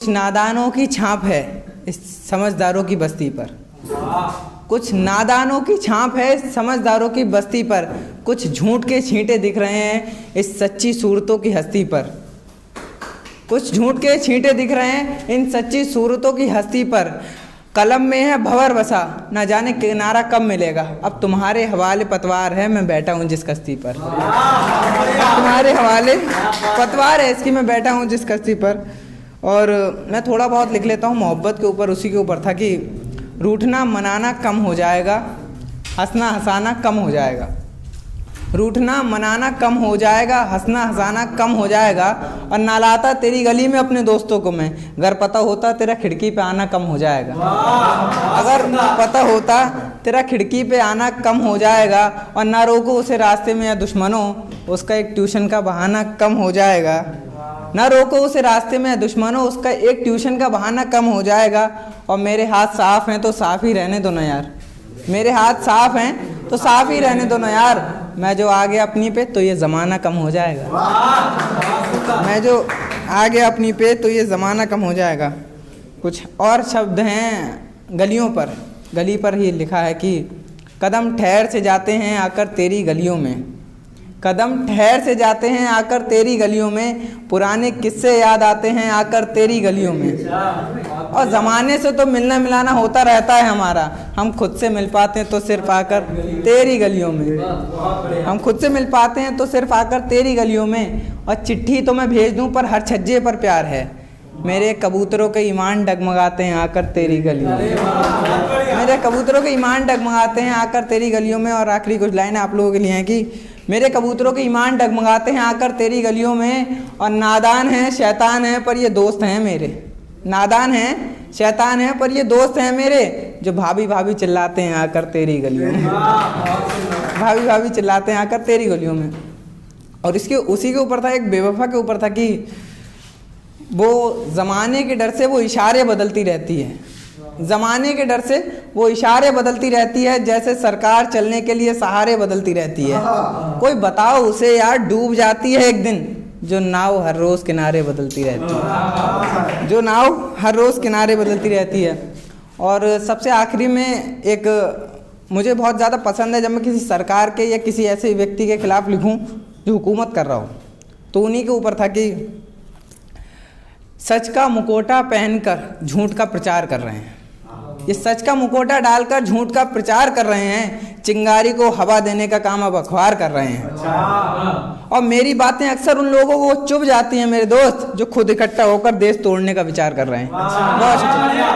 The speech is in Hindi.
नादानों की छाप है इस समझदारों की बस्ती पर। कुछ नादानों की छाप है समझदारों की बस्ती पर। कुछ झूठ के छींटे दिख रहे हैं इस सच्ची सूरतों की हस्ती पर। कुछ झूठ के छींटे दिख रहे हैं इन सच्ची सूरतों की हस्ती पर। कलम में है भंवर बसा, न जाने किनारा कब मिलेगा। अब तुम्हारे हवाले पतवार है, मैं बैठा हूँ जिस कश्ती पर। तुम्हारे हवाले पतवार है इसकी, मैं बैठा हूँ जिस कश्ती पर। और मैं थोड़ा बहुत लिख लेता हूँ मोहब्बत के ऊपर। उसी के ऊपर था कि रूठना मनाना कम हो जाएगा, हंसना हंसाना कम हो जाएगा। रूठना मनाना कम हो जाएगा, हंसना हंसाना कम हो जाएगा। और ना लाता तेरी गली में अपने दोस्तों को मैं, अगर पता होता तेरा खिड़की पे आना कम हो जाएगा। अगर पता होता तेरा खिड़की पे आना कम हो जाएगा। और ना रोको उसे रास्ते में या दुश्मनों, उसका एक ट्यूशन का बहाना कम हो जाएगा। ना रोको उसे रास्ते में या दुश्मनों, उसका एक ट्यूशन का बहाना कम हो जाएगा। और मेरे हाथ साफ हैं तो साफ ही रहने दो ना यार। मेरे हाथ साफ हैं तो साफ ही रहने दो ना यार। मैं जो आ गया अपनी पे तो ये ज़माना कम हो जाएगा। मैं जो आ गया अपनी पे तो ये ज़माना कम हो जाएगा। कुछ और शब्द हैं गलियों पर। गली पर ही लिखा है कि कदम ठहर से जाते हैं आकर तेरी गलियों में। कदम ठहर से जाते हैं आकर तेरी गलियों में। पुराने किस्से याद आते हैं आकर तेरी गलियों में। और ज़माने से तो मिलना मिलाना होता रहता है हमारा। हम खुद से मिल पाते हैं तो सिर्फ आकर तेरी गलियों में। हम खुद से मिल पाते हैं तो सिर्फ आकर तेरी गलियों में। और चिट्ठी तो मैं भेज दूं पर हर छज्जे पर प्यार है। मेरे कबूतरों के ईमान डगमगाते हैं आकर तेरी गलियों में। मेरे कबूतरों के ईमान डगमगाते हैं आकर तेरी गलियों में। और आखिरी कुछ लाइनें आप लोगों के लिए हैं कि मेरे कबूतरों के ईमान डगमगाते हैं आकर तेरी गलियों में। और नादान हैं शैतान हैं पर ये दोस्त हैं मेरे। नादान हैं शैतान हैं पर ये दोस्त हैं मेरे, जो भाभी भाभी चिल्लाते हैं आकर तेरी गलियों में। भाभी भाभी चिल्लाते हैं आकर तेरी गलियों में। और इसके उसी के ऊपर था, एक बेवफा के ऊपर था कि वो ज़माने के डर से वो इशारे बदलती रहती है। ज़माने के डर से वो इशारे बदलती रहती है, जैसे सरकार चलने के लिए सहारे बदलती रहती है। कोई बताओ उसे यार, डूब जाती है एक दिन जो नाव हर रोज़ किनारे बदलती रहती है। जो नाव हर रोज़ किनारे बदलती रहती है। और सबसे आखिरी में एक मुझे बहुत ज़्यादा पसंद है, जब मैं किसी सरकार के या किसी ऐसे व्यक्ति के खिलाफ लिखूं जो हुकूमत कर रहा हो, तो उन्हीं के ऊपर था कि सच का मुखौटा पहनकर झूठ का प्रचार कर रहे हैं। ये सच का मुखौटा डालकर झूठ का प्रचार कर रहे हैं। चिंगारी को हवा देने का काम अब अखबार कर रहे हैं। और मेरी बातें अक्सर उन लोगों को चुभ जाती हैं मेरे दोस्त, जो खुद इकट्ठा होकर देश तोड़ने का विचार कर रहे हैं। बहुत शुक्रिया।